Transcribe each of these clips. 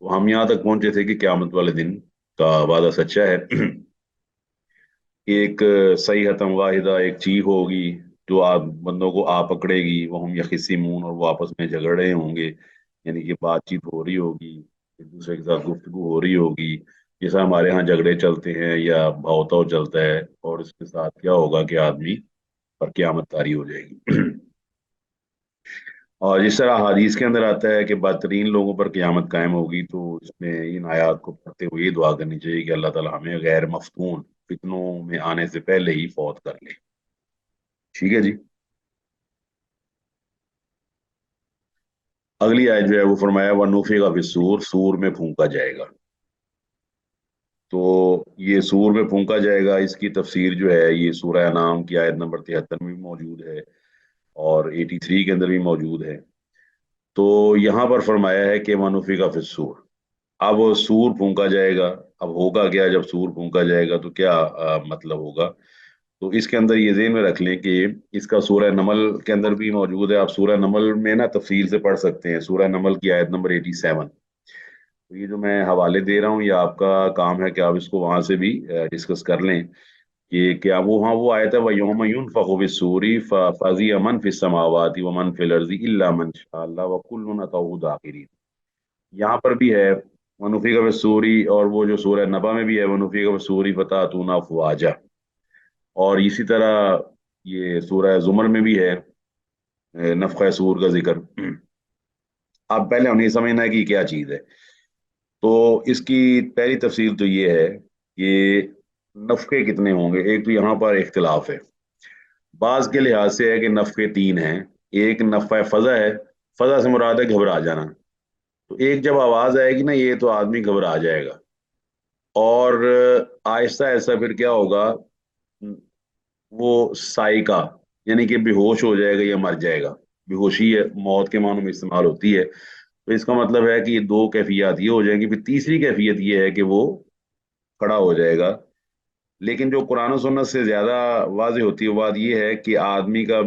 तो हम यहाँ तक पहुंचे थे कि क़यामत वाले दिन का वादा सच्चा है कि एक सही हतम वाहिदा एक चीख होगी जो आप बंदों को आ पकड़ेगी, वो हम यखिसिमून, और वो आपस में झगड़ रहे होंगे, यानी कि बातचीत हो रही होगी, एक दूसरे के साथ गुफ्तगू हो रही होगी, जैसा हमारे यहाँ झगड़े चलते हैं या भावताव चलता है। और इसके साथ क्या होगा कि आदमी पर क़यामत तारी हो जाएगी। और जिस तरह हदीस के अंदर आता है कि बदतरीन लोगों पर क़यामत कायम होगी, तो इसमें इन आयत को पढ़ते हुए ये दुआ करनी चाहिए कि अल्लाह ताला हमें गैर मफ्तून फितनों में आने से पहले ही फौत कर ले। ठीक है जी। अगली आयत जो है वो फरमाया व नूफिगा फिस्सूर, सूर में फूंका जाएगा। तो ये सूर में फूंका जाएगा, इसकी तफसीर जो है ये सूरह अनाम की आयत नंबर 73 में भी मौजूद है और 83 के अंदर भी मौजूद है। तो यहाँ पर फरमाया है कि वनुफी का फिस्सूर, अब सूर फूंका जाएगा। अब होगा क्या जब सूर फूंका जाएगा, तो क्या मतलब होगा। तो इसके अंदर ये ज़हन में रख लें कि इसका सूरह नमल के अंदर भी मौजूद है। आप सूरह नमल में ना तफसील से पढ़ सकते हैं, सूरह नमल की आयत नंबर 87। तो ये जो मैं हवाले दे रहा हूँ, ये आपका काम है कि आप इसको वहां से भी डिस्कस कर लें कि क्या वो, हाँ वो आयत है व यौम युनफखु फिस्सूरी फज़िअ मन फिस समावाति व मन फिल अर्ज़ि इल्ला मन शाअ अल्लाह व कुल्लुन अतौहु दाखिरीन। यहाँ पर भी है वनुफिक सूरी, और वो जो सूरह नबा में भी है वनुफिक सूरी फतातूना अफवाजा। और इसी तरह ये सूरह जुमर में भी है नफख़ सूर का जिक्र। अब पहले हमें ये समझना है कि क्या चीज़ है। तो इसकी पहली तफसील तो ये है कि नफ़े कितने होंगे। एक तो यहाँ पर इख्तिलाफ है, बाज के लिहाज से है कि नफ़े तीन हैं। एक नफ़ा फ़ज़ा है, फ़ज़ा से मुराद है घबरा जाना। तो एक जब आवाज़ आएगी ना, ये तो आदमी घबरा जाएगा, और आहिस्ता आहिस्ता फिर क्या होगा, वो साइका, यानी कि बेहोश हो जाएगा या मर जाएगा। बेहोशी है, मौत के मानों में इस्तेमाल होती है। तो इसका मतलब है कि ये दो कैफियत ये हो जाएंगी। फिर तीसरी कैफियत ये है कि वो खड़ा हो जाएगा। लेकिन जो कुरान और सुन्नत से ज्यादा वाज़ेह होती है बात ये है कि आदमी का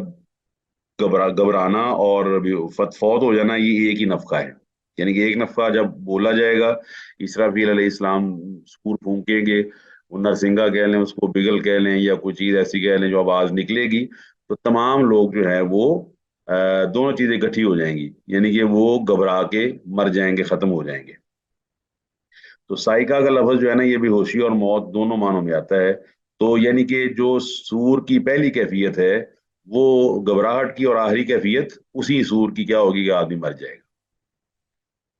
घबराना और फौत हो जाना ये एक ही नफका है। यानी कि एक नफका जब बोला जाएगा, इसराफील अलैहिस्सलाम सूर फूंकेंगे, वो नरसिंगा कह लें, उसको बिगल कह लें, या कोई चीज ऐसी कह लें जो आवाज निकलेगी, तो तमाम लोग जो है वो दोनों चीजें इकट्ठी हो जाएंगी, यानी कि वो घबरा के मर जाएंगे, खत्म हो जाएंगे। तो साइका का लफ्ज जो है ना, ये बेहोशी और मौत दोनों मानों में आता है। तो यानी कि जो सूर की पहली कैफियत है वो घबराहट की, और आखिरी कैफियत उसी सूर की क्या होगी कि आदमी मर जाएगा।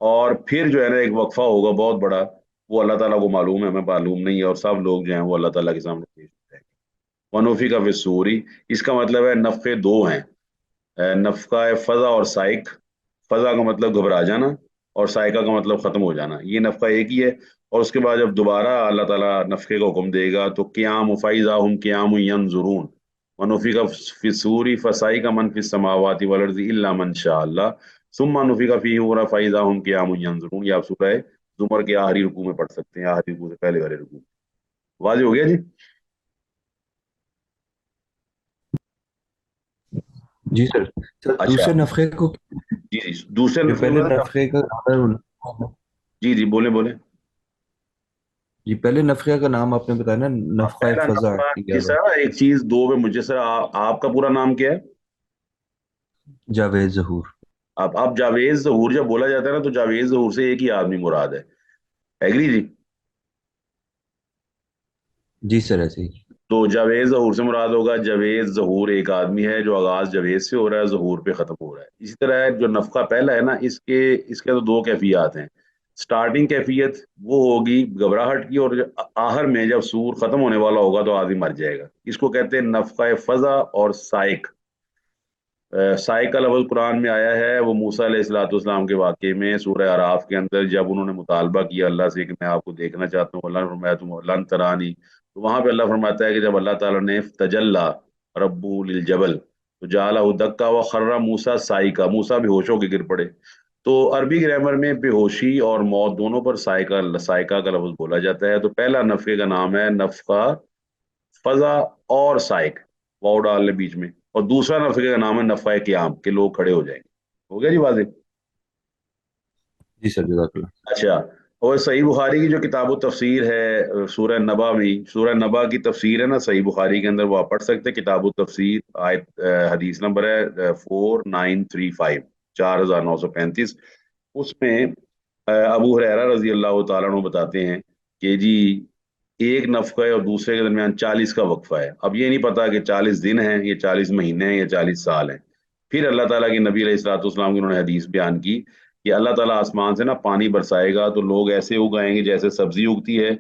और फिर जो है ना एक वक्फा होगा बहुत बड़ा, वो अल्लाह ताला को मालूम है, हमें मालूम नहीं है, और सब लोग जो हैं वो अल्लाह ताला के सामने पेश हो जाएंगे। वनूफी का फिस्सूरी, इसका मतलब है नफ़े दो हैं, नफका फजा और साइक। फजा का मतलब घबरा जाना, और साइका का मतलब खत्म हो जाना, ये नफका एक ही है। और उसके बाद जब दोबारा अल्लाह ताला नफके का हुक्म देगा तो क़याम फ़ैज़ा हुम क़याम यंजुरून वनुफिका फिस्सूरी फसाई का मन फिस समावाति वल अर्ज़ि इल्ला मन शा अल्लाह सुम्मा नुफिका फीही उखरा फ़ैज़ा हुम क़याम यंजुरून। ये आप सूरह जुमर के आखिरी रुकू में पढ़ सकते हैं, आखिरी रुकू से पहले वाले रुकू। वाज़ेह हो गया जी। जी सर। सर अच्छा। दूसरे नफे को, जी जी, दूसरे जो नफे पहले में। नफे का जी जी, बोले बोले। जी पहले नफे का नाम आपने बताया ना, नफा पहला फजा नंबर ठीक जी है सर। सर, एक चीज दो में मुझे सर, आपका पूरा नाम क्या है। जावेद जहूर। आप जावेद जहूर जब बोला जाता है ना, तो जावेद जहूर से एक ही आदमी मुराद है। एग्री जी। जी सर ऐसे ही। तो जावेद जहूर से मुराद होगा, जावेद जहूर एक आदमी है जो आगाज जावेद से हो रहा है, जहूर पे खत्म हो रहा है। इसी तरह जो नफका पहला है ना, इसके तो दो कैफियत हैं। स्टार्टिंग कैफियत वो होगी घबराहट की, और आहर में जब सूर खत्म होने वाला होगा तो आदमी मर जाएगा। इसको कहते हैं नफका फजा और साइक। साई का लफ्ज कुरान में आया है, वो मूसा अलैहिस्सलाम के वाक़े में सूरह अराफ के अंदर, जब उन्होंने मुतालबा किया अल्लाह से कि मैं आपको देखना चाहता हूँ, अल्लाह ने फरमाया तुम लन तरानी। तो वहां पे अल्लाह फरमाता है कि जब अल्लाह ताला ने तजल्ला रब्बु लिल जबल तो जाला दक्का व खर्रा मूसा साई का, मूसा बेहोश होकर गिर पड़े। तो अरबी ग्रामर में बेहोशी और मौत दोनों पर साइका का लफ्ज बोला जाता है। तो पहला नफे का नाम है नफका फजा और साइक, वाव डाल ले बीच में। और दूसरा नफे का नाम है नफा क्याम, के लोग खड़े हो जाएंगे। हो गया जी वाजिब। जी सर, जज़ाकल्लाह। अच्छा, और सही बुखारी की जो किताब तफसीर है सूरह नबा में, सूरह नबा की तफसीर है ना सही बुखारी के अंदर, वो आप पढ़ सकते हैं। किताब तफसीर आयत हदीस नंबर है 4935, 4935। उसमें अबू हुरैरा रजी अल्लाह तआला अन्हु बताते हैं कि जी एक नफका और दूसरे के दरमियान 40 का वक्फा है। अब ये नहीं पता कि 40 दिन हैं, ये 40 महीने हैं, या 40 साल हैं। फिर अल्लाह ताला के नबी अलैहिस्सलाम की उन्होंने हदीस बयान की कि अल्लाह ताला आसमान से ना पानी बरसाएगा तो लोग ऐसे उगाएंगे जैसे सब्जी उगती है,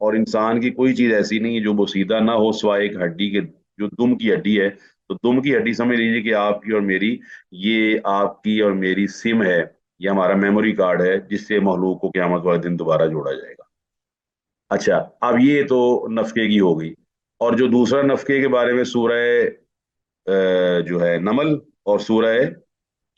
और इंसान की कोई चीज ऐसी नहीं है जो बोसीदा ना हो सिवाय एक हड्डी के, जो दुम की हड्डी है। तो दुम की हड्डी समझ लीजिए कि आपकी और मेरी, ये आपकी और मेरी सिम है, ये हमारा मेमोरी कार्ड है जिससे मखलूक को क़यामत वाले दिन दोबारा जोड़ा जाएगा। अच्छा, अब ये तो नफके की हो गई। और जो दूसरा नफके के बारे में सूरह जो है नमल और सूरह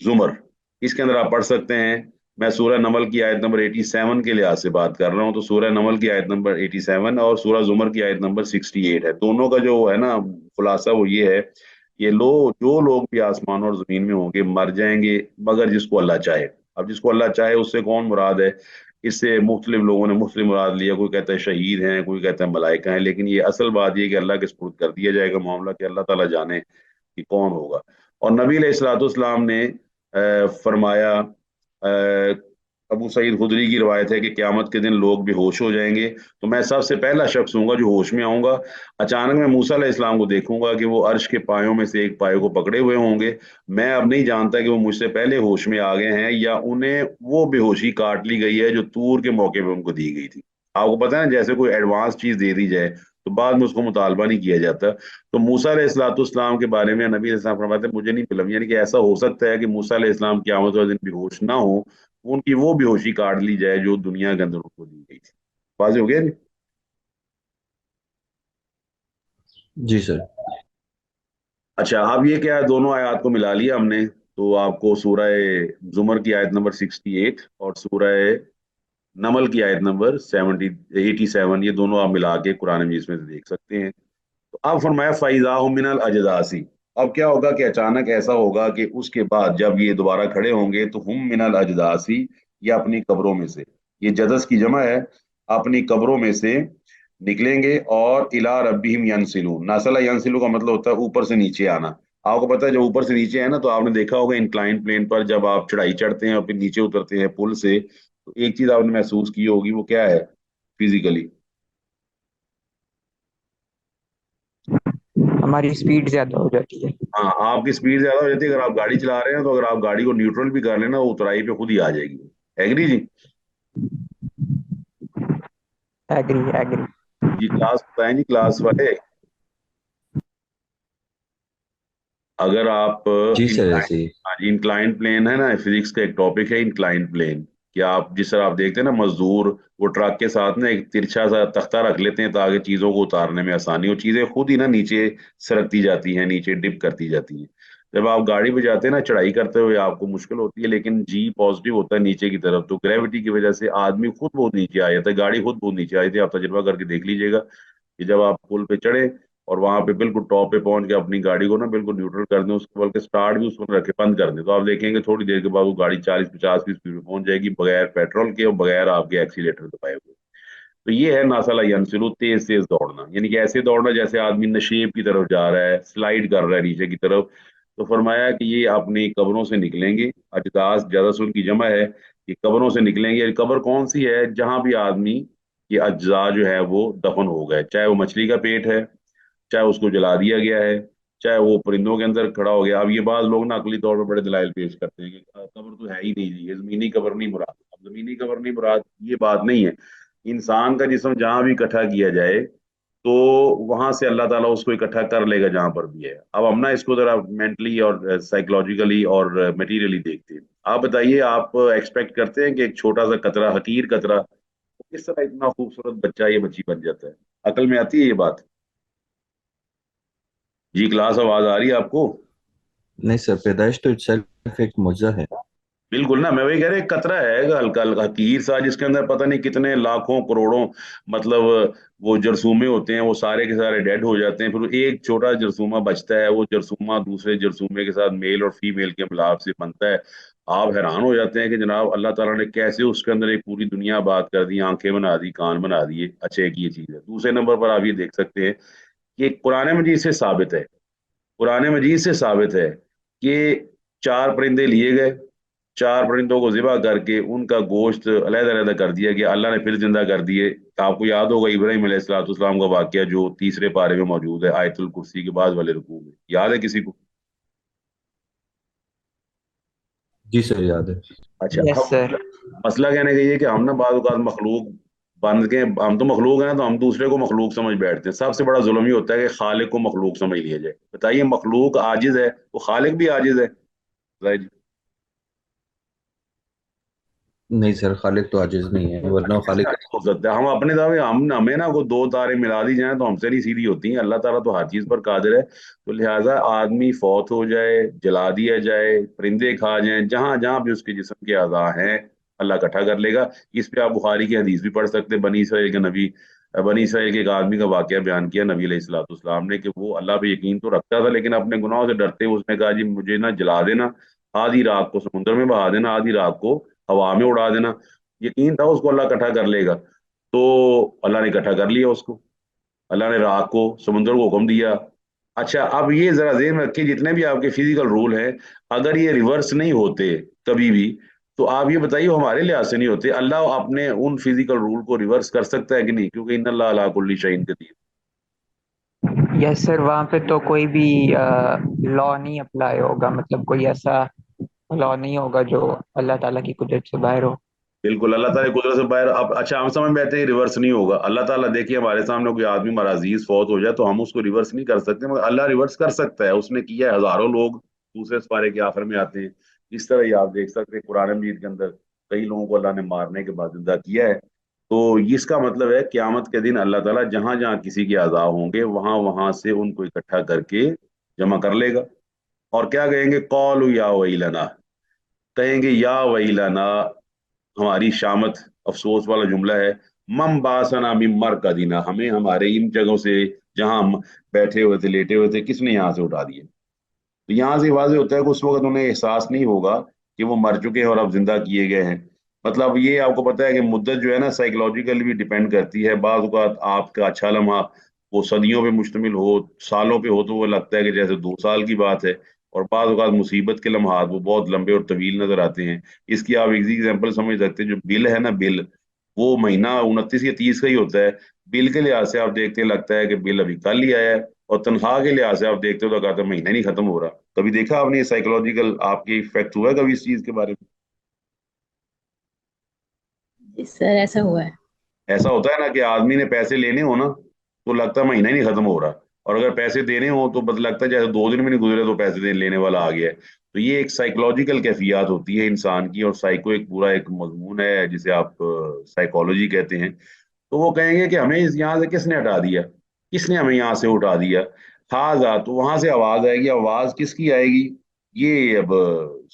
जुमर, इसके अंदर आप पढ़ सकते हैं। मैं सूरह नमल की आयत नंबर 87 के लिहाज से बात कर रहा हूँ, तो सूरह नमल की आयत नंबर 87 और सूरह जुमर की आयत नंबर 68 है। दोनों का जो है ना खुलासा वो ये है, ये जो लोग भी आसमान और जमीन में होंगे मर जाएंगे, मगर जिसको अल्लाह चाहे। अब जिसको अल्लाह चाहे उससे कौन मुराद है? इससे मुख्तलिफ लोगों ने मुख्तलिफ मुराद लिया। कोई कहता है शहीद हैं, कोई कहता है मलाइका हैं, लेकिन ये असल बात ये है कि अल्लाह के सुपुर्द कर दिया जाएगा मामला, कि अल्लाह ताला जाने कि कौन होगा। और नबी अलैहिस्सलाम ने फरमाया, अबू सईद खुदरी की रवायत है कि क़यामत के दिन लोग बेहोश हो जाएंगे, तो मैं सबसे पहला शख्स हूंगा जो होश में आऊंगा। अचानक मैं मूसा अलैहिस्सलाम को देखूंगा कि वो अर्श के पायों में से एक पाये को पकड़े हुए होंगे। मैं अब नहीं जानता कि वो मुझसे पहले होश में आ गए हैं या उन्हें वो बेहोशी काट ली गई है जो तूर के मौके पे उनको दी गई थी। आपको पता है ना, जैसे कोई एडवांस चीज दे दी जाए तो बाद में उसको मुतालबा नहीं किया जाता। तो मूसा अलैहिस्सलाम के बारे में नबी अलैहिस्सलाम फरमाते हैं मुझे नहीं मालूम, यानी कि ऐसा हो सकता है कि मूसा अलैहिस्सलाम क़यामत वाले दिन बेहोश ना हो, उनकी वो बेहोशी काट ली जाए जो दुनिया के अंदर उनको दी गई थी। वाज़ेह हो गया नहीं? जी सर। अच्छा, अब ये क्या है, दोनों आयत को मिला लिया हमने, तो आपको सूरह जुमर की आयत नंबर 68 और सूरह नमल की आयत नंबर 87 ये दोनों आप मिला के कुरान मजीद में से देख सकते हैं। तो अब फरमाया फाइजा हुम मिनल अजदासी। अब क्या होगा कि अचानक ऐसा होगा कि उसके बाद जब ये दोबारा खड़े होंगे तो हुम मिनल अजदासी, ये अपनी कब्रों में से, ये जदस की जमा है, अपनी कब्रों में से निकलेंगे और इला रब्बिहिम यनसिलून। नासला यनसिलू का मतलब होता है ऊपर से नीचे आना। आपको पता है जब ऊपर से नीचे है ना, तो आपने देखा होगा इंक्लाइन प्लेन पर जब आप चढ़ाई चढ़ते हैं और फिर नीचे उतरते हैं पुल से, तो एक चीज आपने महसूस की होगी, वो क्या है फिजिकली? हमारी स्पीड ज्यादा हो जाती है। हाँ, आपकी स्पीड ज्यादा हो जाती है। अगर आप गाड़ी चला रहे हैं तो अगर आप गाड़ी को न्यूट्रल भी कर लेना, वो उतराई पे खुद ही आ जाएगी। एग्री जी? Agree agree. जी क्लास बताएं जी, क्लास वाले। अगर आप जी सर, इंक्लाइन, ऐसे ही। हाँ जी, इंक्लाइन प्लेन है ना, फिजिक्स का एक टॉपिक है इंक्लाइन प्लेन, कि आप जिस तरह आप देखते हैं ना मजदूर, वो ट्रक के साथ ना एक तिरछा सा तख्ता रख लेते हैं ताकि चीजों को उतारने में आसानी हो, चीजें खुद ही ना नीचे सरकती जाती हैं, नीचे डिप करती जाती हैं। जब आप गाड़ी पे जाते हैं ना चढ़ाई करते हुए आपको मुश्किल होती है, लेकिन जी पॉजिटिव होता है नीचे की तरफ, तो ग्रेविटी की वजह से आदमी खुद बहुत नीचे आ जाता है, गाड़ी खुद बहुत नीचे आ जाती है। आप तजुर्बा करके देख लीजिएगा कि जब आप पुल पे चढ़े और वहां पे बिल्कुल टॉप पे पहुंच के अपनी गाड़ी को ना बिल्कुल न्यूट्रल कर दें, उसके बल्कि स्टार्ट भी उसको रखे बंद कर दें, तो आप देखेंगे थोड़ी देर के बाद वो गाड़ी 40-50 की स्पीड में पहुंच जाएगी, बगैर पेट्रोल के और बगैर आपके एक्सीलेटर दबाए हुए। तो ये है नासला यनसिलु, तेज तेज दौड़ना, यानी कि ऐसे दौड़ना जैसे आदमी नशेब की तरफ जा रहा है, स्लाइड कर रहा है नीचे की तरफ। तो फरमाया कि ये अपनी कब्रों से निकलेंगे। अजदास जदसुन की जमा है, कि कब्रों से निकलेंगे। कब्र कौन सी है? जहां भी आदमी के अज्जा जो है वो दफन हो गए, चाहे वो मछली का पेट है, चाहे उसको जला दिया गया है, चाहे वो परिंदों के अंदर खड़ा हो गया। अब ये बात लोग ना अकली तौर पर बड़े दलाइल पेश करते हैं कि कब्र तो है ही नहीं जी, ये जमीनी कब्र नहीं मुराद। अब जमीनी कब्र नहीं मुराद ये बात नहीं है। इंसान का जिस्म जहां भी इकट्ठा किया जाए तो वहां से अल्लाह ताला उसको इकट्ठा कर लेगा जहां पर भी है। अब हम ना इसको जरा मेंटली और साइकोलॉजिकली और मटेरियली देखते हैं। आप बताइए, आप एक्सपेक्ट करते हैं कि एक छोटा सा कतरा, हकीर कतरा, किस तरह इतना खूबसूरत बच्चा ये बच्ची बन जाता है? अकल में आती है ये बात? जी क्लास, आवाज आ रही है आपको? नहीं सर, पैदाइश तो इटसेल्फ एक मुअज्जा है। बिल्कुल ना, मैं वही कह रहा एक कतरा है, हल्का हल्का हकीर सा, जिसके अंदर पता नहीं कितने लाखों करोड़ों मतलब वो जरसूमे होते हैं, वो सारे के सारे डेड हो जाते हैं, फिर एक छोटा जरसूमा बचता है, वो जरसूमा दूसरे जरसूमे के साथ मेल और फीमेल के मिलाप से बनता है। आप हैरान हो जाते हैं कि जनाब अल्लाह ताला ने कैसे उसके अंदर एक पूरी दुनिया बात कर दी, आंखें बना दी, कान बना दिए। अच्छा, एक ये चीज है। दूसरे नंबर पर आप ये देख सकते हैं कि कुरान मजीद से साबित है, कुरान मजीद से साबित है कि चार परिंदे लिए गए, चार परिंदों को ज़िबा करके उनका गोश्त अलग अलग कर दिया गया, अल्लाह ने फिर जिंदा कर दिए। आपको याद होगा इब्राहिम अलैहिस्सलाम का वाकया जो तीसरे पारे में मौजूद है, आयतुल कुर्सी के बाद वाले रुकू में, याद है किसी को? जी सर, याद है। अच्छा, यस अब सर। मसला कहने का ये है कि हम ना बाद औक़ात मखलूक बन के, हम तो मखलूक है ना, तो हम दूसरे को मखलूक समझ बैठते हैं। सबसे बड़ा जुल्म ये होता है कि खालिक को मखलूक समझ लिया जाए। बताइए, मखलूक आजिज है, वो खालिक भी आजिज है। बताइए। नहीं सर, खालिक तो आजिज नहीं है, वरना वो खालिक। हो सकता है हम अपने दावे, हम हमें ना को दो तारे मिला दी जाए तो हमसे नहीं सीधी होती हैं। अल्लाह ताला तो हर चीज पर कादिर है। तो लिहाजा आदमी फौत हो जाए, जला दिया जाए, परिंदे खा जाएं, जहां जहां भी उसके जिस्म के अज़ा हैं, अल्लाह इकट्ठा कर लेगा। इस पे आप बुखारी की हदीस भी पढ़ सकते हैं। बनी इसराइल के एक आदमी का वाकया बयान किया नबी अलैहिस्सलाम ने कि वो अल्लाह पे यकीन तो रखता था, लेकिन अपने गुनाहों से डरते हुए उसने कहा, जी मुझे ना जला देना, आधी रात को समुद्र में बहा देना, आधी रात को हवा में उड़ा देना। यकीन था उसको अल्लाह इकट्ठा कर लेगा, तो अल्लाह ने इकट्ठा कर लिया उसको। अल्लाह ने रात को समुद्र को हुक्म दिया। अच्छा, अब ये जरा ध्यान में रखिए, जितने भी आपके फिजिकल रूल हैं, अगर ये रिवर्स नहीं होते कभी भी, तो आप ये बताइए वो हमारे लिहाज से नहीं होते। अल्लाह अपने उन फिजिकल रूल को रिवर्स कर सकता है कि नहीं? क्योंकि इन्नल्लाह अला कुल्ली शैइन कदीर। यस सर, वहाँ पे तो कोई भी लॉ नहीं अप्लाई होगा, मतलब कोई ऐसा लॉ नहीं होगा जो अल्लाह ताला की कुदरत से बाहर हो। बिल्कुल, अल्लाह ताला की कुदरत से बाहर। अब अच्छा, हम समझ में आते हैं रिवर्स नहीं होगा। अल्लाह ताला देखिए, हमारे सामने कोई आदमी हमारा अजीज फौत हो जाए तो हम उसको रिवर्स नहीं कर सकते, मगर अल्लाह रिवर्स कर सकता है। उसने किया है, हजारों लोग दूसरे सपारे के आखिर में आते हैं। इस तरह ही आप देख सकते हैं कुरान मजीद के अंदर कई लोगों को अल्लाह ने मारने के बाद जिंदा किया है। तो इसका मतलब है क्यामत के दिन अल्लाह ताला जहां जहां किसी के अज़ा होंगे, वहां वहां से उनको इकट्ठा करके जमा कर लेगा। और क्या कहेंगे? कौलू या वैलना, कहेंगे या वैलना, हमारी शामत, अफसोस वाला जुमला है। मम बासना मिन मरकदिना, हमें हमारे इन जगहों से जहां हम बैठे हुए थे, लेटे हुए थे, किसने यहाँ से उठा दिए? तो यहाँ से वाज़ेह होता है कि उस वक्त उन्हें एहसास नहीं होगा कि वो मर चुके हैं और अब जिंदा किए गए हैं। मतलब ये आपको पता है कि मुद्दत जो है ना, साइकोलॉजिकली भी डिपेंड करती है। बाज़ औक़ात आपका अच्छा लम्हा वो सदियों पे मुश्तमिल हो, सालों पे हो, तो वो लगता है कि जैसे 2 साल की बात है। और बाज़ औक़ात मुसीबत के लम्हात वो बहुत लंबे और तवील नजर आते हैं। इसकी आप इजी एग्जाम्पल समझ सकते हैं, जो बिल है ना, बिल, वो महीना 29 या 30 का ही होता है। बिल के लिहाज से आप देखते हैं, लगता है कि बिल अभी कल ही आया है। और तनख्वाह के लिहाज से आप देखते हो तो कहते हैं महीना ही नहीं खत्म हो रहा। कभी देखा आपने? साइकोलॉजिकल आपके इफेक्ट हुआ है कभी इस चीज के बारे में? जी सर, ऐसा हुआ है। ऐसा होता है ना कि आदमी ने पैसे लेने हो ना, तो लगता है महीना ही नहीं खत्म हो रहा। और अगर पैसे देने हो तो बस लगता है जैसे 2 दिन भी नहीं गुजरे तो पैसे लेने वाला आ गया है। तो ये एक साइकोलॉजिकल कैफियत होती है इंसान की। और साइको एक पूरा एक मजमून है जिसे आप साइकोलॉजी कहते हैं। तो वो कहेंगे कि हमें इस यहाँ से किसने हटा दिया, किसने हमें यहाँ से उठा दिया। हाजा, तो वहां से आवाज आएगी। आवाज किसकी आएगी? ये अब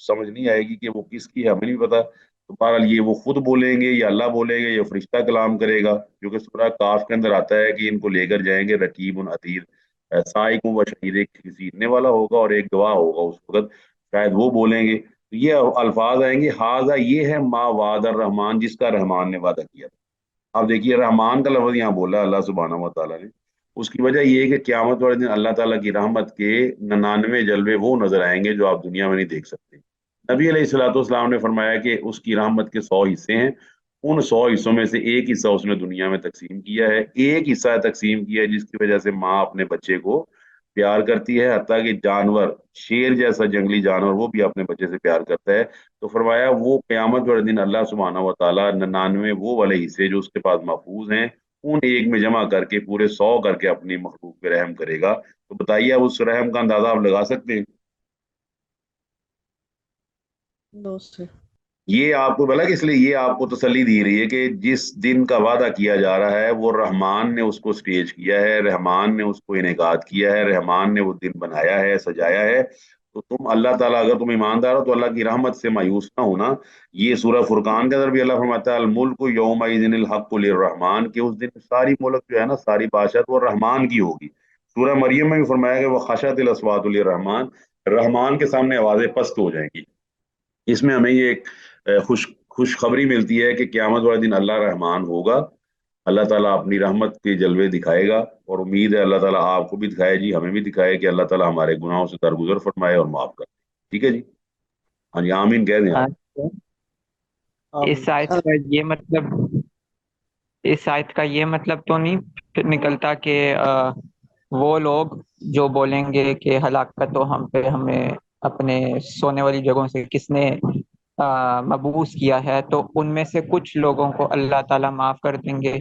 समझ नहीं आएगी कि वो किसकी है, हमें नहीं पता। तो बहरहाल ये वो खुद बोलेंगे या अल्लाह बोलेंगे या फरिश्ता कलाम करेगा, क्योंकि सूरह काफ के अंदर आता है कि इनको लेकर जाएंगे रकीब अतीद, साइक व शहीद, एक घसीटने वाला होगा और एक गवाह होगा उस वक्त, शायद वो बोलेंगे। तो ये अल्फाज आएंगे, हाजा ये है मा वादर रहमान, जिसका रहमान ने वादा किया। अब देखिए, रहमान का लफ्ज यहाँ बोला अल्लाह सुब्हानहू व तआला ने। उसकी वजह ये है कि क्यामत वाले दिन अल्लाह ताला की रहमत के 99 जलवे वो नजर आएंगे जो आप दुनिया में नहीं देख सकते। नबी अलैहिस्सलाम ने फरमाया कि उसकी रहमत के 100 हिस्से हैं। उन 100 हिस्सों में से एक हिस्सा उसने दुनिया में तकसीम किया है। एक हिस्सा तकसीम किया है जिसकी वजह से माँ अपने बच्चे को प्यार करती है, हत्ता कि जानवर, शेर जैसा जंगली जानवर, वो भी अपने बच्चे से प्यार करता है। तो फरमाया वो क़यामत वाले दिन अल्लाह सुब्हानहू व तआला 99 वो वाले हिस्से जो उसके पास महफूज हैं, उन एक में जमा करके पूरे 100 करके अपनी मखलूक पे रहम करेगा। तो बताइए, अब उस रहम का अंदाजा आप लगा सकते हैं? No sir. ये आपको बोला कि इसलिए ये आपको तसल्ली दी रही है कि जिस दिन का वादा किया जा रहा है वो रहमान ने उसको स्टेज किया है, रहमान ने उसको इनेकाद किया है, रहमान ने वो दिन बनाया है, सजाया है। تو तुम अल्लाह ताला, अगर तुम ईमानदार हो तो अल्लाह की रहमत से मायूस ना होना। ये सूरह फुरकान के अंदर भी अल्लाह फरमाता है अल मुल्क यौमइज़िनिल हक्कु लिर्रहमान, कि उस दिन सारी मुल्क जो है ना, सारी बादशाहत वो रहमान की होगी। सूरह मरियम में भी फरमाया कि वह खशअतिल अस्वातु लिर्रहमान, रहमान के सामने आवाजें पस्त हो जाएंगी। इसमें हमें ये एक खुशखबरी मिलती है कि क़यामत वाले दिन अल्लाह रहमान होगा, अल्लाह ताला अपनी रहमत के जलवे दिखाएगा, और उम्मीद है अल्लाह ताला आपको भी दिखाए जी, हमें भी दिखाए कि अल्लाह ताला हमारे गुनाहों से दरगुजर फरमाए और माफ कर। ठीक है जी, हाँ जी, आमीन कह दें आप। अच्छा, इस आयत का ये मतलब, इस आयत का ये मतलब तो नहीं निकलता कि वो लोग जो बोलेंगे कि हलाकत तो हम पे, हमें अपने सोने वाली जगहों से किसने मबूस किया है, तो उनमें से कुछ लोगों को अल्लाह ताला माफ कर देंगे।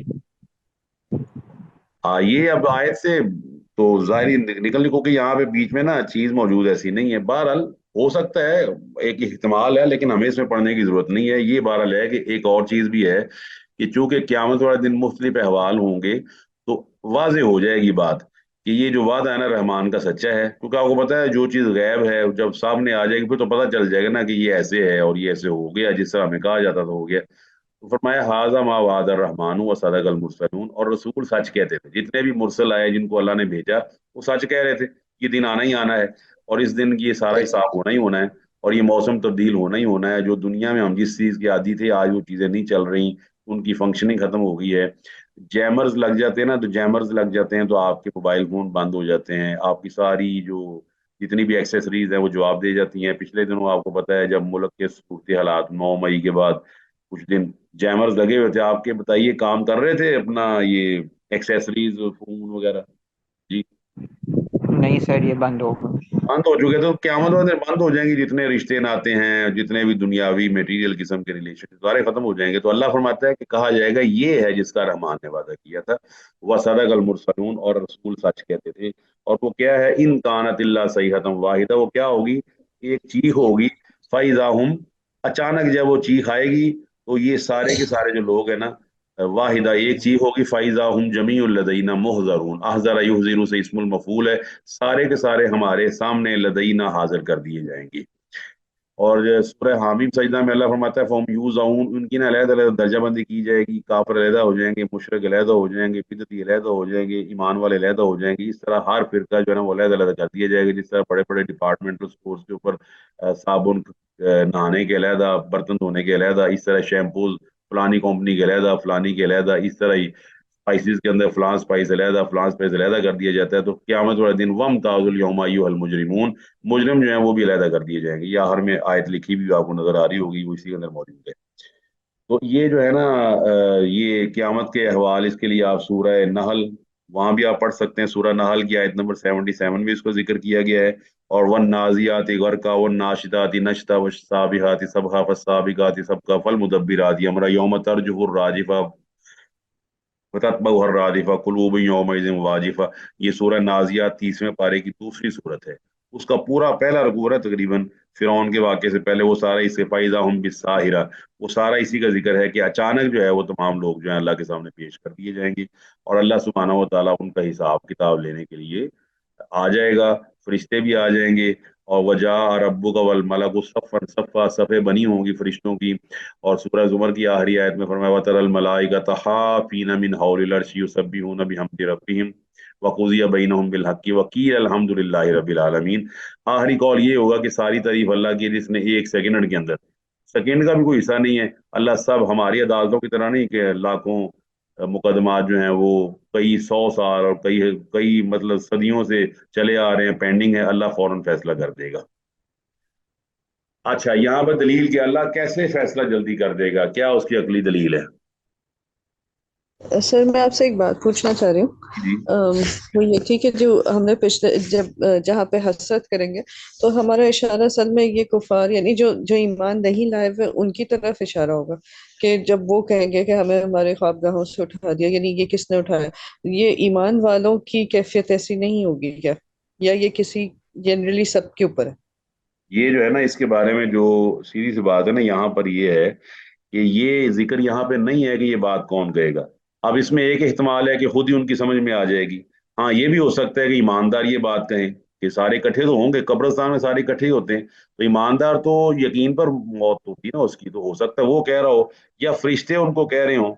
ये अब आयत से तो जाहिर ही निकल, क्योंकि यहाँ पे बीच में ना चीज मौजूद ऐसी नहीं है। बहरहाल हो सकता है, एक इहतिमाल है, लेकिन हमें इसमें पढ़ने की जरूरत नहीं है। ये बहरहाल है कि एक और चीज भी है कि चूंकि क़यामत वाले दिन मुख्तलिफ अहवाल होंगे, तो वाज़ेह हो जाएगी बात कि ये जो वादा है ना रहमान का सच्चा है। क्योंकि आपको पता है जो चीज गैब है जब सामने आ जाएगी फिर तो पता चल जाएगा ना कि ये ऐसे है और ये ऐसे हो गया, जिस तरह हमें कहा जाता था हो गया। तो फरमाया हाजा मा वादा रहमान व सदकल मुरसलून, और रसूल सच कहते थे। जितने भी मुरसल आए जिनको अल्लाह ने भेजा वो सच कह रहे थे, ये दिन आना ही आना है, और इस दिन की ये सारा हिसाब होना ही होना है, और ये मौसम तब्दील होना ही होना है। जो दुनिया में हम जिस चीज के आदी थे आज वो चीजें नहीं चल रही, उनकी फंक्शनिंग खत्म हो गई है। जैमर्स लग जाते हैं ना, तो जैमर्स लग जाते हैं तो आपके मोबाइल फोन बंद हो जाते हैं, आपकी सारी जो जितनी भी एक्सेसरीज है वो जवाब दे जाती हैं। पिछले दिनों आपको पता है जब मुल्क के सूरत हालात 9 मई के बाद कुछ दिन जैमर्स लगे हुए थे, आपके बताइए काम कर रहे थे अपना ये एक्सेसरीज फोन वगैरह? जी, नहीं सर, ये बंद हो गया। बंद हो चुके। तो क़यामत वाले दिन बंद हो जाएंगी, जितने रिश्ते नाते हैं, जितने भी दुनियावी मटेरियल किस्म के रिलेशन सारे खत्म हो जाएंगे। तो अल्लाह फरमाता है कि कहा जाएगा ये है जिसका रहमान ने वादा किया था, वह सदकल मुरसलून, और रसूल सच कहते थे। और वो क्या है, इन कानत इल्ला सहीहतम वाहिदा, वो क्या होगी, एक चीख होगी। फाइजा हम, अचानक जब वो चीख आएगी तो ये सारे के सारे जो लोग हैं ना, वाहिदा एक चीख होगी। फाइजा हम जमीउल लदैना मुहजरून, अहजरा युहजिरु से इस्मुल मफूल है, सारे के सारे हमारे सामने लदईना हाजिर कर दिए जाएंगे। और जो सूरह हामीम सजदा में अल्लाह फरमाता है फहम यूज़ाऊन, उनकी ना अलग-अलग दर्जाबंदी की जाएगी। काफिर अलहदा हो जाएंगे, मुशरिक अलहदा हो जाएंगे, बिदअती अलहदा हो जाएंगे, ईमान वाले अलहदा हो जाएंगे। इस तरह हर फिरका जो है ना वो अलग-अलग कर दिया जाएगा। जिस तरह बड़े बड़े डिपार्टमेंटल स्टोर्स के ऊपर साबुन नहाने के अलहदा, बर्तन धोने के अलहदा, इस तरह शैम्पूज फलानी कंपनी के अलहदा, फलानी के अलहदा, इस तरह ही स्पाइसेस के अंदर फलां स्पाइस अलहदा, फलां स्पाइस अलहदा कर दिया जाता है। तो क़यामत वाले दिन वम ताजुल यौमा अय्युहल मुजरिमून, मुजरिम जो है वो भी अलहदा कर दिए जाएंगे। या हर में आयत लिखी भी आपको नजर आ रही होगी, वो इसी के अंदर मौजूद है। तो ये जो है ना ये क़यामत के अहवाल, इसके लिए आप सूरह नहल वहां भी आप पढ़ सकते हैं। सूरह नहल की आयत नंबर 77 में इसको जिक्र किया गया है। और वन नाजियाति गरका वन नाशिताति नशता वस्साबिहाति सबहा फस्साबिगाति सबका फल मुदब्बिराति अमरा यौम तरजुफुर राजिफा वततबउहर रादिफा कुलूब यौमइज़िन वाजिफा। ये सूरह नाजियात 30वें पारे की दूसरी सूरत है। उसका पूरा पहला रुकू है तकरीबन फिरौन के वाक़े से पहले, वो सारा इसे फाइजा हम बिस्साहिरा, वो सारा इसी का जिक्र है कि अचानक जो है वो तमाम लोग जो है अल्लाह के सामने पेश कर दिए जाएंगे, और अल्लाह सुब्हानहू व तआला उनका हिसाब किताब लेने के लिए आ जाएगा। फरिश्ते भी आ जाएंगे, और वजा रब्बुका वल मलकु सफ़न सफ़ा, सफ़े बनी होंगी फरिश्तों की। और सूरह जुमर की आखिरी आयत में फरमाया वतरल मलाइकता हाफीन मिन हौलिल अर्शि युसब्बिहून बिहम्दि रब्बिहिम व कुज़िया बैनहुम बिल हक्कि व क़ील अल्हम्दुलिल्लाहि रब्बिल आलमीन। आखिरी कौल ये होगा कि सारी तारीफ अल्लाह की, जिसने एक सेकंड के अंदर, सेकंड का भी कोई हिस्सा नहीं है। अल्लाह सब हमारी अदालतों की तरह नहीं कि लाखों मुकदमात जो हैं वो कई 100 साल और कई कई मतलब सदियों से चले आ रहे हैं, पेंडिंग है, अल्लाह फौरन फैसला कर देगा। अच्छा, यहाँ पर दलील कि अल्लाह कैसे फैसला जल्दी कर देगा, क्या उसकी अकली दलील है? सर मैं आपसे एक बात पूछना चाह रही हूँ। जी, वो ये थी कि जो हमने पिछले जब जहाँ पे हसरत करेंगे तो हमारा इशारा असल में ये कुफार यानी जो जो ईमान नहीं लाए हुए उनकी तरफ इशारा होगा कि जब वो कहेंगे कि हमें हमारे ख्वाबगाहों से उठा दिया, यानी ये किसने उठाया, ये ईमान वालों की कैफियत ऐसी नहीं होगी क्या, या ये किसी जनरली सबके ऊपर है? ये जो है ना इसके बारे में जो सीधी सी बात है ना यहाँ पर ये है कि ये जिक्र यहाँ पे नहीं है कि ये बात कौन कहेगा। अब इसमें एक एहतमाल है कि खुद ही उनकी समझ में आ जाएगी। हाँ, ये भी हो सकता है कि ईमानदार ये बात कहें, कि सारे इकट्ठे तो होंगे, कब्रिस्तान में सारे इकट्ठे ही होते हैं, तो ईमानदार तो यकीन पर मौत होती है ना उसकी, तो हो सकता है वो कह रहा हो या फरिश्ते उनको कह रहे हो।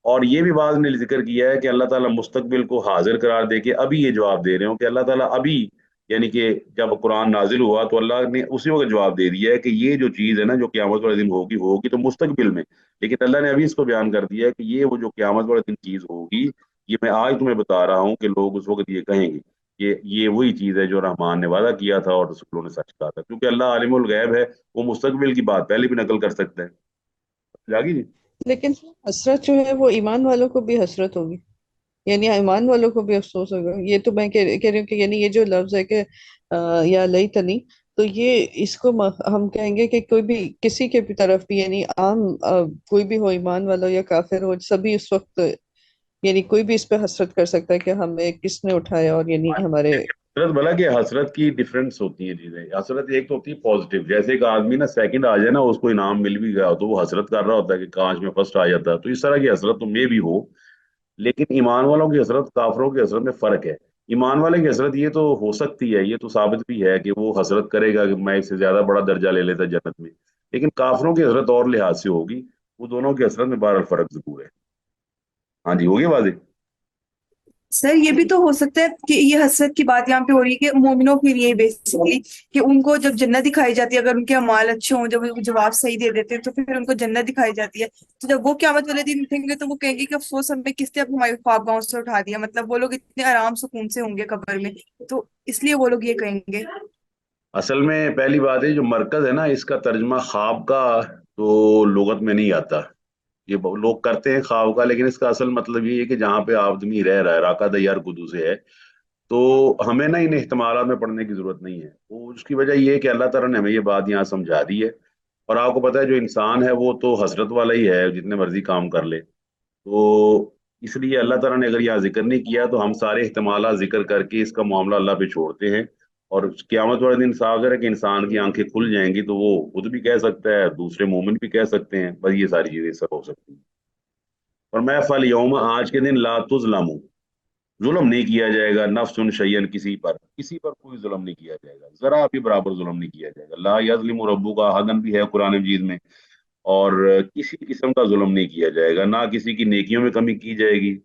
और ये भी बात ने जिक्र किया है कि अल्लाह ताला मुस्तकबिल को हाजिर करार दे के अभी ये जवाब दे रहे हो कि अल्लाह ताला अभी, यानी कि जब कुरान नाजिल हुआ तो अल्लाह ने उसी वक्त जवाब दे दिया है कि ये जो चीज़ है ना जो क़यामत वाले दिन होगी होगी तो मुस्तकबिल में, लेकिन अल्लाह ने अभी इसको बयान कर दिया है कि ये वो जो क़यामत वाले दिन चीज़ होगी, ये मैं आज तुम्हें बता रहा हूँ कि लोग उस वक्त ये कहेंगे, ये वही चीज़ है जो रहमान ने वादा किया था और रसूलों ने सच कहा था, क्योंकि अल्लाह आलिमुल गैब है, वो मुस्तकबिल की बात पहले भी नकल कर सकता है। जागी जी। लेकिन हसरत जो है वो ईमान वालों को भी हसरत होगी, यानी ईमान वालों को भी अफसोस होगा। ये तो मैं कह रही हूँ कि यानी ये जो लफ्ज है कि या लई तनी, तो ये इसको हम कहेंगे कि कोई भी किसी के भी तरफ भी, यानी आम कोई भी हो, ईमान वाला हो या काफिर हो, सभी उस वक्त यानी कोई भी इस पे हसरत कर सकता है कि हमें किसने उठाया और यानी हमारे। हसरत भला कि हसरत की डिफरेंस होती है चीजें। हसरत एक तो होती है पॉजिटिव, जैसे एक आदमी ना सेकंड आ जाए ना, उसको इनाम मिल भी गया हो तो वो हसरत कर रहा होता है कि काश में फर्स्ट आ जाता, तो इस तरह की हसरत तो में भी हो। लेकिन ईमान वालों की हसरत काफरों की हसरत में फर्क है। ईमान वाले की हसरत ये तो हो सकती है, ये तो साबित भी है कि वो हसरत करेगा कि मैं इससे ज्यादा बड़ा दर्जा ले लेता जन्नत में, लेकिन काफरों की हसरत और लिहाज से होगी। वो दोनों की हसरत में बहरहाल फर्क जरूर है। हाँ जी, होगी वाजिब। सर ये भी तो हो सकता है कि ये हसरत की बात यहाँ पे हो रही है कि मोमिनों के लिए बेसिकली, कि उनको जब जन्नत दिखाई जाती है, अगर उनके अमाल अच्छे हों, जब वो जवाब सही दे देते हैं तो फिर उनको जन्नत दिखाई जाती है। तो जब वो क़यामत वाले दिन उठेंगे तो वो कहेंगे कि अफसोस, हमें किसने अब हमारे ख्वाबगाहों से उठा दिया। मतलब वो लोग इतने आराम सुकून से होंगे कब्र में, तो इसलिए वो लोग ये कहेंगे। असल में पहली बात है जो मरकज है ना, इसका तर्जमा ख्वाब का तो लुगत में नहीं आता। ये लोग करते हैं ख्वाब का, लेकिन इसका असल मतलब ये है कि जहाँ पे आदमी रह रहा है, राका दयार कुदू से है, तो हमें ना इन इहतमालात में पढ़ने की जरूरत नहीं है। वो उसकी वजह ये है कि अल्लाह ताला ने हमें ये बात यहाँ समझा दी है। और आपको पता है जो इंसान है वो तो हसरत वाला ही है, जितने मर्जी काम कर ले। तो इसलिए अल्लाह ताला ने अगर यहाँ जिक्र नहीं किया तो हम सारे इहतमालात जिक्र करके इसका मामला अल्लाह पे छोड़ते हैं। और क़यामत वाले दिन साफ है कि इंसान की आंखें खुल जाएंगी तो वो खुद भी कह सकता है, दूसरे मोमिन भी कह सकते हैं, बस ये सारी चीजें सब हो सकती हैं। और मैं फल यौम, आज के दिन ला तुज़लमु, जुल्म नहीं किया जाएगा, नफ्सुन शैयन, किसी पर कोई जुल्म नहीं किया जाएगा, जरा भी बराबर जुल्म नहीं किया जाएगा। ला यज़लिमु रब्बुका अहदन भी है कुरान मजीद में। और किसी किस्म का जुल्म नहीं किया जाएगा, ना किसी की नेकियों में कमी की जाएगी,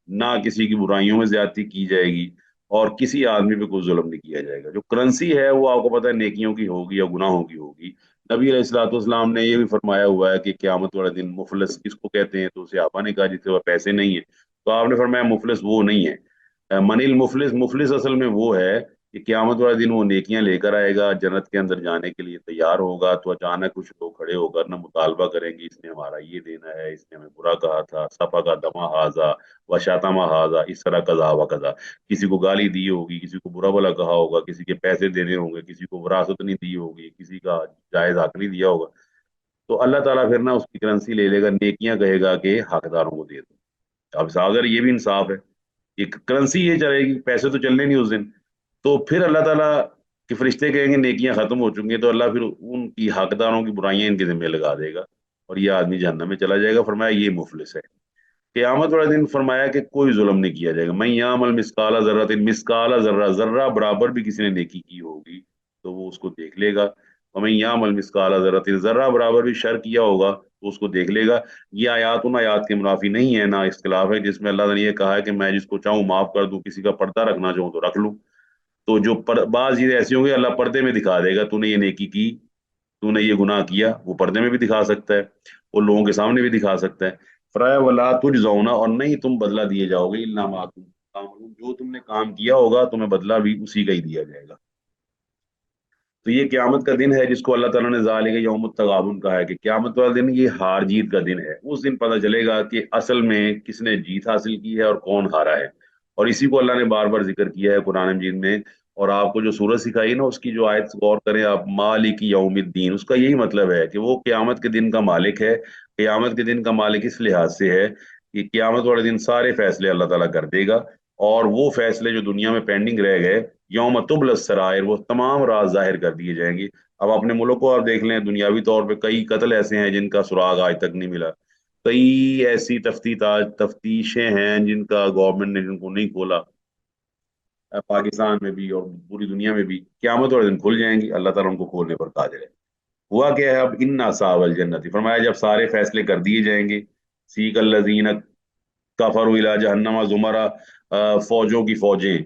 ना किसी की बुराइयों में ज्यादती की जाएगी, और किसी आदमी पे कोई जुल्म नहीं किया जाएगा। जो करेंसी है वो आपको पता है नेकियों की होगी या गुनाहों की होगी। नबी अलैहिस्सलाम ने ये भी फरमाया हुआ है कि क़यामत वाले दिन मुफलिस किसको कहते हैं, तो सहाबा ने कहा जिसके पास पैसे नहीं है, तो आपने फरमाया मुफलिस वो नहीं है। मनिल मुफलिस, मुफलिस असल में वो है कि क़यामत वाले दिन वो नेकियां लेकर आएगा, जन्नत के अंदर जाने के लिए तैयार होगा, तो अचानक कुछ लोग खड़े होकर ना मुतालबा करेंगे, इसने हमारा ये देना है, इसने हमें बुरा कहा था, सफा का दमा हाजा व शातमा हाजा, इस तरह कजा व कजा। किसी को गाली दी होगी, किसी को बुरा भला कहा होगा, किसी के पैसे देने होंगे, किसी को विरासत नहीं दी होगी, किसी का जायज हक नहीं दिया होगा, तो अल्लाह ताला फिर ना उसकी करेंसी ले लेगा, नेकियां कहेगा कि हकदारों को दे दो। अब अगर ये भी इंसाफ है, एक करेंसी ये चलेगी, पैसे तो चलने नहीं उस दिन, तो फिर अल्लाह ताला के फरिश्ते कहेंगे नेकियां खत्म हो चुकी हैं, तो अल्लाह फिर उनकी हकदारों की बुराइयां इनके जिम्मे लगा देगा और ये आदमी जहन्नम में चला जाएगा। फरमाया ये मुफलिस है। क़यामत वाले दिन फरमाया कि कोई जुल्म नहीं किया जाएगा। मैं यामल मिसकाला जर्रतिन, मिसकाला जर्रा, जर्रा बराबर भी किसी ने नेकी की होगी तो वो उसको देख लेगा। और मैं यामल मिसकाला जर्रतिन, जर्रा बराबर भी शर किया होगा तो उसको देख लेगा। ये आयात उन आयात के मुनाफी नहीं है, ना इख्तिलाफ है, जिसमें अल्लाह ने ये कहा है कि मैं जिसको चाहूँ माफ कर दूं, किसी का पर्दा रखना चाहूँ तो रख लूं। तो जो बाज चीजें ऐसी होंगी अल्लाह पर्दे में दिखा देगा, तूने ये नेकी की, तूने ये गुनाह किया, वो पर्दे में भी दिखा सकता है, वो लोगों के सामने भी दिखा सकता है। फराया वला तुझजौना, और नहीं तुम बदला दिए जाओगे, इल्ला मा तुम तामलून, जो तुमने काम किया होगा तुम्हें बदला भी उसी का ही दिया जाएगा। तो ये क्यामत का दिन है जिसको अल्लाह ताला ने ज़ालिका यौमुत तगाबुन कहा है कि क्यामत वाला दिन ये हार जीत का दिन है। उस दिन पता चलेगा कि असल में किसने जीत हासिल की है और कौन हारा है। और इसी को अल्लाह ने बार बार जिक्र किया है कुरान मजीद में। और आपको जो सूरत सिखाई ना उसकी जो आयत गौर करें आप, मालिक यौमिद्दीन, उसका यही मतलब है कि वो क्यामत के दिन का मालिक है। क्यामत के दिन का मालिक इस लिहाज से है कि क्यामत वाले दिन सारे फैसले अल्लाह ताला कर देगा, और वो फैसले जो दुनिया में पेंडिंग रह गए, यौम तुबल सरायर, वो तमाम राज जाहिर कर दिए जाएंगे। अब अपने मुल्क को आप देख लें, दुनियावी तौर पे कई कत्ल ऐसे हैं जिनका सुराग आज तक नहीं मिला, कई ऐसी तफ्तीशें हैं जिनका गवर्नमेंट ने जिनको नहीं खोला। पाकिस्तान में भी और पूरी दुनिया में भी क़यामत वाले दिन खुल जाएंगी, अल्लाह ताला उनको खोलने पर कादिर है। हुआ क्या है अब, इन्ना सावल जन्नती, फरमाया जब सारे फैसले कर दिए जाएंगे, सीकल लजीन काफर इला जहन्नमा जुमरा, फौजों की फौजें,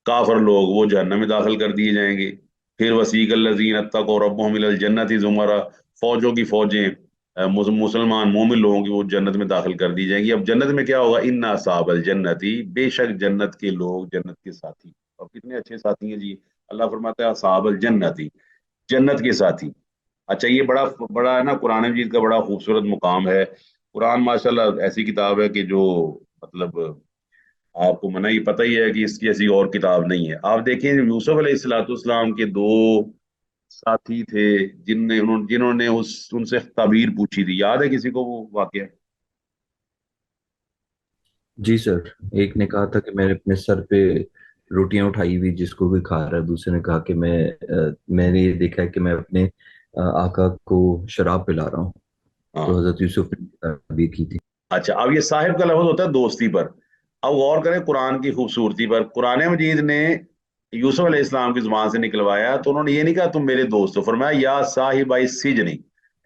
काफर लोग वो जहन्नम में दाखिल कर दिए जाएंगे। फिर वसीकल लजीन अत्तक़ौ रब्बहुम इलल जन्नति जुमरा, फौजों की फौजें मुसलमान मोमिन लोगों की वो जन्नत में दाखिल कर दी जाएंगी। अब जन्नत में क्या होगा, इन्ना साबल जन्नती, बेशक जन्नत के लोग, जन्नत के साथी। और कितने अच्छे साथी हैं जी, अल्लाह फरमाता है साबल जन्नती, जन्नत के साथी। अच्छा, ये बड़ा बड़ा है ना, कुरान मजीद का बड़ा खूबसूरत मुकाम है। कुरान माशाल्लाह ऐसी किताब है कि जो मतलब आपको मना ही पता ही है कि इसकी ऐसी और किताब नहीं है। आप देखें यूसुफ अलैहिस्सलाम के दो साथी थे जिन्होंने उस उनसे ताबीर पूछी थी, याद है किसी को वो वाकया? जी सर, एक ने कहा था कि मैंने अपने सर पे रोटियां उठाई हुई जिसको भी खा रहा है, दूसरे ने कहा कि मैंने ये देखा है कि मैं अपने आका को शराब पिला रहा हूँ। तो हाँ। हजरत यूसुफ ने ताबीर की थी। अच्छा, अब ये साहिब का लफ्ज होता है दोस्ती पर। अब गौर करें कुरान की खूबसूरती पर, कुरान मजीद ने यूसुफ अलैहिस्सलाम की जुबान से निकलवाया तो उन्होंने ये नहीं कहा तुम मेरे दोस्त हो, फरमाया या साहिब आई सिजनी,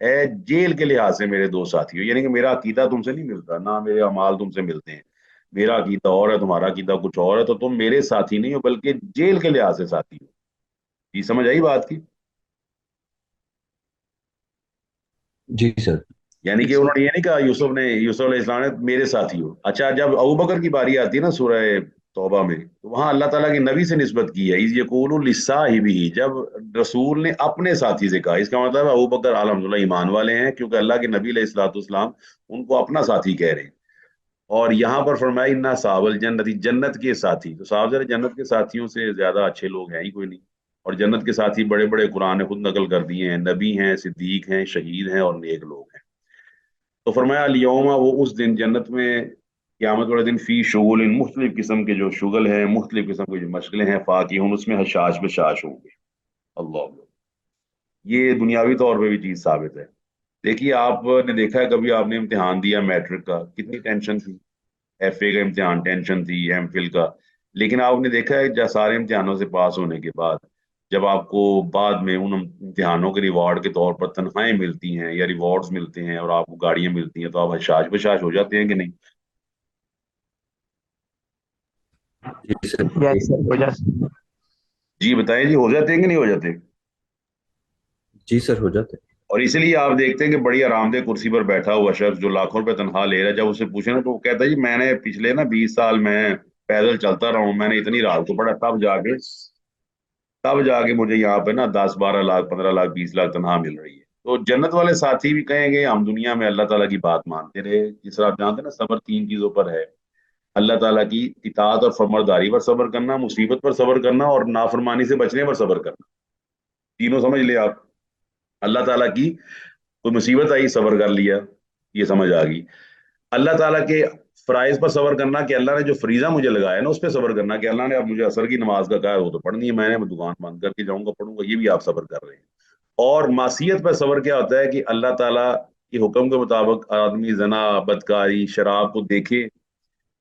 ए जेल के लिहाज से मेरे दो साथी हो। यानी कि मेरा अकीदा तुमसे नहीं मिलता, ना मेरे अमाल तुमसे मिलते हैं, मेरा अकीदा और है, तुम्हारा अकीदा कुछ और है, तो तुम मेरे साथी नहीं हो बल्कि जेल के लिहाज से साथी हो। ये समझ आई बात की? जी सर। यानी कि उन्होंने ये नहीं कहा यूसुफ अलैहिस्सलाम ने मेरे साथी हो। अच्छा, जब अबू बकर की बारी आती है ना सूरह तौबा में, तो वहां अल्लाह ताला की नबी से निस्बत की है, इज़ यक़ूलु लिस्साहिबिही, जब रसूल ने अपने साथी से कहा, इसका मतलब है अबू बकर अल्हम्दुलिल्लाह ईमान वाले हैं, क्योंकि अल्लाह के नबी अलैहिस्सलाम उनको अपना साथी कह रहे हैं। और यहाँ पर फरमाया इन्ना सावल जन्नती, जन्नत के साथी। तो साहब जरा, जन्नत के साथियों से ज्यादा अच्छे लोग हैं ही कोई नहीं। और जन्नत के साथी बड़े बड़े कुरान ने खुद नकल कर दिए हैं, नबी हैं, सिद्दीक हैं, शहीद हैं और नेक लोग हैं। तो फरमाया अल-यौमा, वो उस दिन जन्नत में क़यामत वाले दिन, फी शुगुल, मुख्तलिफ किस्म के जो शुगल हैं, मुख्तलिफ किस्म की जो मशगलें हैं, फाकिहून, उसमें हशाश बशाश होंगे। अल्लाह, ये दुनियावी तौर पे भी चीज साबित है। देखिए, आपने देखा है कभी, आपने इम्तिहान दिया मैट्रिक का, कितनी टेंशन थी, एफए का इम्तिहान टेंशन थी, एमफिल का, लेकिन आपने देखा है जब सारे इम्तिहानों से पास होने के बाद, जब आपको बाद में उन इम्तिहानों के रिवॉर्ड के तौर पर तनख्वाहें मिलती हैं या रिवॉर्ड्स मिलते हैं और आपको गाड़ियां मिलती हैं, तो आप हशाश बशाश हो जाते हैं कि नहीं? जी सर। यस सर, हो जाता। जी बताएं जी, हो जाते हैं कि नहीं हो जाते? जी सर, हो जाते। और इसलिए आप देखते हैं कि बड़ी आरामदेह कुर्सी पर बैठा हुआ शख्स जो लाखों रुपए तनख्वाह ले रहा है, जब उससे पूछे ना तो वो कहता है जी मैंने पिछले ना 20 साल में पैदल चलता रहा हूँ, मैंने इतनी रात को पढ़ा, तब जाके मुझे यहाँ पे ना 10-12 लाख, 15 लाख, 20 लाख तनख्वाह मिल रही है। तो जन्नत वाले साथी भी कहेंगे हम दुनिया में अल्लाह ताला की बात मानते रहे। जिस तरह आप जानते हैं ना, सब्र 3 चीजों पर है, अल्लाह ताला की इताअत और फरमाबरदारी पर सब्र करना, मुसीबत पर सब्र करना और नाफरमानी से बचने पर सब्र करना। तीनों समझ ले आप। अल्लाह ताला की कोई मुसीबत आई, सब्र कर लिया, ये समझ आ गई। अल्लाह ताला के फराइज पर सब्र करना कि अल्लाह ने जो फरीजा मुझे लगाया ना उस पर सब्र करना कि अल्लाह ने अब मुझे असर की नमाज का कहा है वो तो पढ़नी है, मैं दुकान बंद करके जाऊंगा पढ़ूंगा, ये भी आप सब्र कर रहे हैं। और मासियत पर सब्र क्या होता है कि अल्लाह ताला के हुक्म के मुताबिक आदमी जना, बदकारी, शराब को देखे,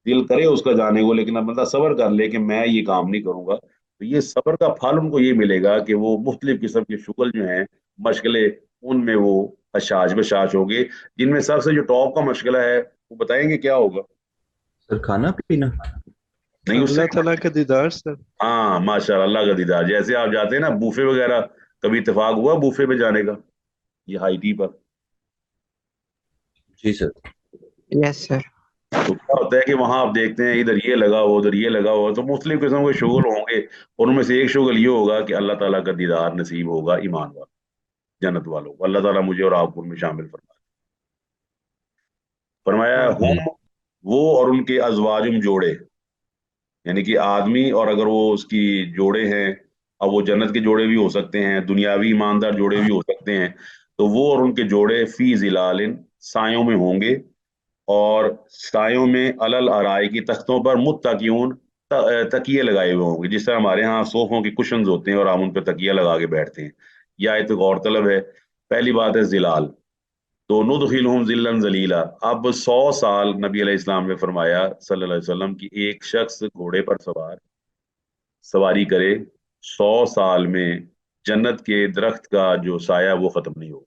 दिल करे उसका जाने को, लेकिन अब बंदा सब्र कर ले कि मैं ये काम नहीं करूंगा, तो ये सब्र का फल उनको ये मिलेगा कि वो मुख्तलिफ किस्म के शुगल जो हैं, मशगले, उनमें वो हशाश बशाश होंगे। जिनमें सबसे जो टॉप का मशगला है वो बताएंगे क्या होगा? सर, खाना पीना। नहीं, उससे अल्लाह ताला का दीदार सर। हाँ माशा अल्लाह का दीदार। जैसे आप जाते हैं ना बूफे वगैरह, कभी इत्तेफाक हुआ बूफे पे जाने का, ये हाई टी पर? जी सर। Yes sir. तो क्या होता है कि वहां आप देखते हैं इधर ये लगा हुआ, उधर ये लगा हुआ, तो मुख्तलिफ किस्म के शुगल होंगे, और उनमें से एक शुगल ये होगा कि अल्लाह ताला का दीदार नसीब होगा ईमान वालों, जन्नत वालों को। अल्लाह ताला मुझे और आपको उनमें शामिल फरमाया आमीन। हम, वो और उनके अजवाजुम जोड़े, यानी कि आदमी, और अगर वो उसकी जोड़े हैं, अब वो जन्नत के जोड़े भी हो सकते हैं, दुनियावी ईमानदार जोड़े भी हो सकते हैं, तो वो और उनके जोड़े फी जिलालिन, सायों में होंगे, और सायों में अलल अराई की, तख्तों पर, मुत्तकियून, तकिए लगाए हुए होंगे, जिस तरह हमारे यहाँ सोफों के कुशन्स होते हैं और हम उन पर तकिया लगा के बैठते हैं। यह आयत गौरतलब है। पहली बात है जिलाल, तो नुदखिलहुम जिल्लन जलीला। अब 100 साल नबी अलैहि इस्लाम ने फरमाया सल्लल्लाहु अलैहि वसल्लम की एक शख्स घोड़े पर सवार सवारी करे 100 साल में जन्नत के दरख्त का जो साया वो खत्म नहीं होगा।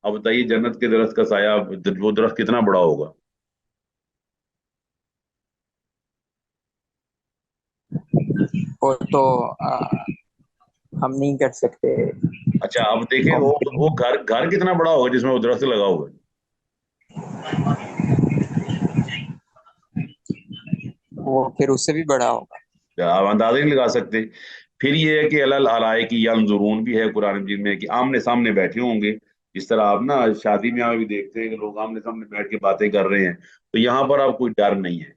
अब बताइए जन्नत के दरख्त का साया, वो दरख्त कितना बड़ा होगा? वो तो हम नहीं कर सकते। अच्छा अब देखें वो घर घर कितना बड़ा होगा जिसमें वो दरख्त लगा हुआ है? वो फिर उससे भी बड़ा होगा। क्या आप अंदाजा नहीं लगा सकते? फिर ये है कि अलल अलाए की यंजुरून भी है कुरान मजीद में कि आमने सामने बैठे होंगे। जिस तरह आप ना शादी ब्याह में भी देखते हैं कि लोग आमने सामने बैठ के बातें कर रहे हैं, तो यहाँ पर अब कोई डर नहीं है,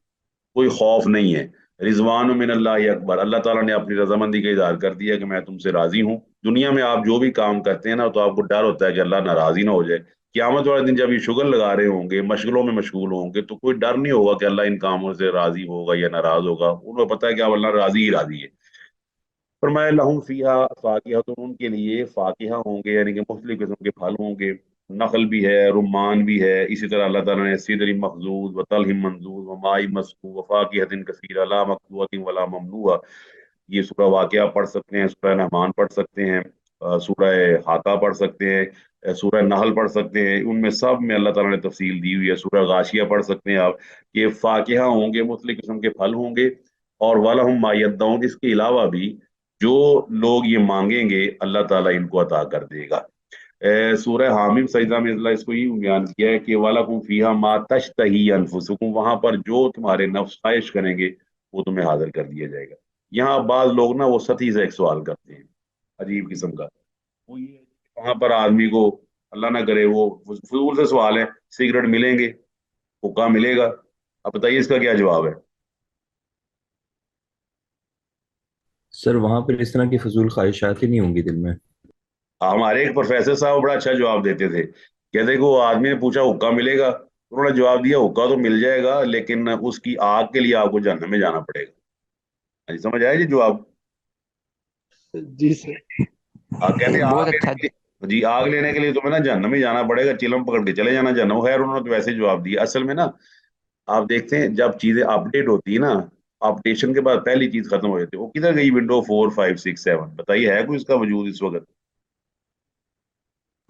कोई खौफ नहीं है। रिजवान मिनल्लाहि अकबर, अल्लाह ताला ने अपनी रजामंदी का इजहार कर दिया कि मैं तुमसे राजी हूँ। दुनिया में आप जो भी काम करते हैं ना, तो आपको डर होता है कि अल्लाह नाराज ही ना हो जाए। क़यामत वाले दिन जब ये शुगल लगा रहे होंगे, मशगलों में मशगूल होंगे, तो कोई डर नहीं होगा कि अल्लाह इन कामों से राजी होगा या नाराज होगा। उनको पता है कि अब अल्लाह राजी ही राजी है। फरमाया लहुम फीहा फाकिहा, तो उनके लिए फाकिहा होंगे, यानी कि मुख्तलिफ किस्म के फल होंगे। नखल भी है, रुमान भी है। इसी तरह अल्लाह ताला ने सिदरी मखजूद व तलहिम मंजूद व माई मस्कूब व फाकिहतिन कसीरा ला मक़तूअतिन वला ममनूआ, ये सूरह वाक़िया पढ़ सकते हैं, सूरह रहमान पढ़ सकते हैं, सूरह हाका पढ़ सकते हैं, सूरह नहल पढ़ सकते हैं। उनमें सब में अल्लाह ताला ने तफसील दी हुई है। सूरह गाशिया पढ़ सकते हैं आप। ये फाकिहा होंगे, मुख्तलिफ किस्म के फल होंगे। और वलहुम मा यद्दऊन, इसके अलावा भी जो लोग ये मांगेंगे अल्लाह ताला इनको अता कर देगा। सूरह हामीम सजदा में अल्लाह इसको ही बयान किया है कि वलकुम फीहा मा तश्तही अनफुसुकुम, वहां पर जो तुम्हारे नफ्स ख्वाहिश करेंगे वो तुम्हें हाजिर कर दिया जाएगा। यहाँ बाज लोग ना वो सती से एक सवाल करते हैं अजीब किस्म का। वो ये है कि वहां पर आदमी को, अल्लाह ना करे, वो फजूल से सवाल है, सिगरेट मिलेंगे, हुक्का मिलेगा। अब बताइए इसका क्या जवाब है? सर वहां पर इस तरह की फजूल ख्वाहिशात ही नहीं होंगी दिल में। हमारे एक प्रोफेसर साहब बड़ा अच्छा जवाब देते थे। कहते कि वो आदमी ने पूछा हुक्का मिलेगा, उन्होंने जवाब दिया हुक्का तो मिल जाएगा, लेकिन उसकी आग के लिए आपको जहन्नम में जाना पड़ेगा। हाँ जी, समझ आया जी जवाब? जी सर। कहते बहुत आग लेने अच्छा। के लिए, जी आग लेने के लिए तुम्हें ना जहन्नम में जाना पड़ेगा, चिलम पकड़ के चले जाना जहन्नम। खैर उन्होंने तो वैसे जवाब दिया। असल में ना आप देखते हैं जब चीजें अपडेट होती है ना, अपडेशन के बाद पहली चीज खत्म हो जाती है। वो किधर गई विंडो 4 5 6 7? बताइए है कोई इसका वजूद इस वक्त?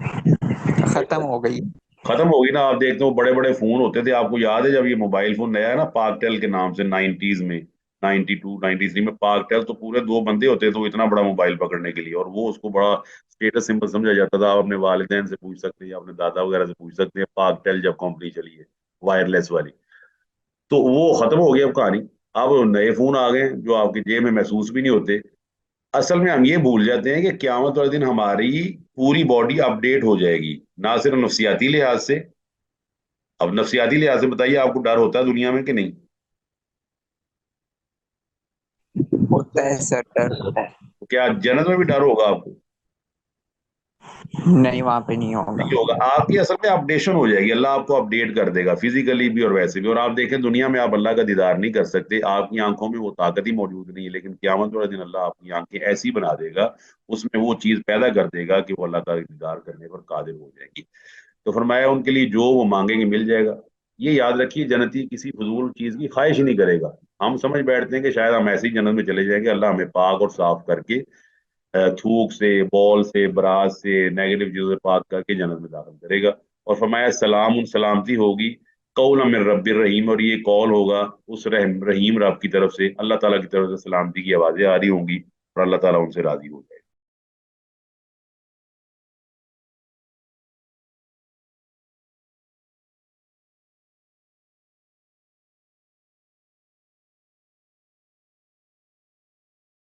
खत्म हो गई। खत्म होगी ना। आप देखते हो बड़े बड़े फोन होते थे, आपको याद है जब ये मोबाइल फोन नया है ना, पाकटेल के नाम से 90s में, 92 93 में पाकटेल, तो पूरे 2 बंदे होते थे वो इतना बड़ा मोबाइल पकड़ने के लिए, और वो उसको बड़ा स्टेटस सिंबल समझा जाता था। आप अपने वालिदैन से पूछ सकते हैं या अपने दादा वगैरह से पूछ सकते हैं, पाकटेल जब कंपनी चली है वायरलेस वाली। तो वो खत्म हो गई अब कहानी। अब नए फोन आ गए हैं जो आपकी जेब में महसूस भी नहीं होते। असल में हम ये भूल जाते हैं कि क्यामत वाले दिन हमारी पूरी बॉडी अपडेट हो जाएगी, ना सिर्फ नफसियाती लिहाज से। अब नफसियाती लिहाज से बताइए आपको डर होता है दुनिया में कि नहीं? होता है सर, डर होता है। तो क्या जन्नत में भी डर होगा आपको? नहीं, वहां पे नहीं होगा। नहीं होगा। आपकी असल में अपडेशन हो जाएगी, अल्लाह आपको अपडेट कर देगा फिजिकली भी और वैसे भी। और आप देखें दुनिया में आप अल्लाह का दीदार नहीं कर सकते, आपकी आंखों में वो ताकत ही मौजूद नहीं है, लेकिन क्यामत वाले दिन अल्लाह आपकी आंखें ऐसी बना देगा, उसमें वो चीज पैदा कर देगा कि वो अल्लाह का दीदार करने पर कादिर हो जाएगी। तो फरमाया उनके लिए जो वो मांगेंगे मिल जाएगा। ये याद रखिए, जन्नती किसी फजूल चीज की ख्वाहिश ही नहीं करेगा। हम समझ बैठते हैं कि शायद हम ऐसे ही जन्नत में चले जाएंगे, अल्लाह हमें पाक और साफ करके थूक से, बॉल से, बराज से, नेगेटिव चीजों से पाक करके जन्नत में दाखिल करेगा। और फरमाया सलाम, सलामती होगी कौल मिन रब्बिर रहीम, और ये कॉल होगा उस रहीम रब की तरफ से, अल्लाह ताला की तरफ से सलामती की आवाजें आ रही होंगी और अल्लाह ताला उनसे राजी हो जाएगा।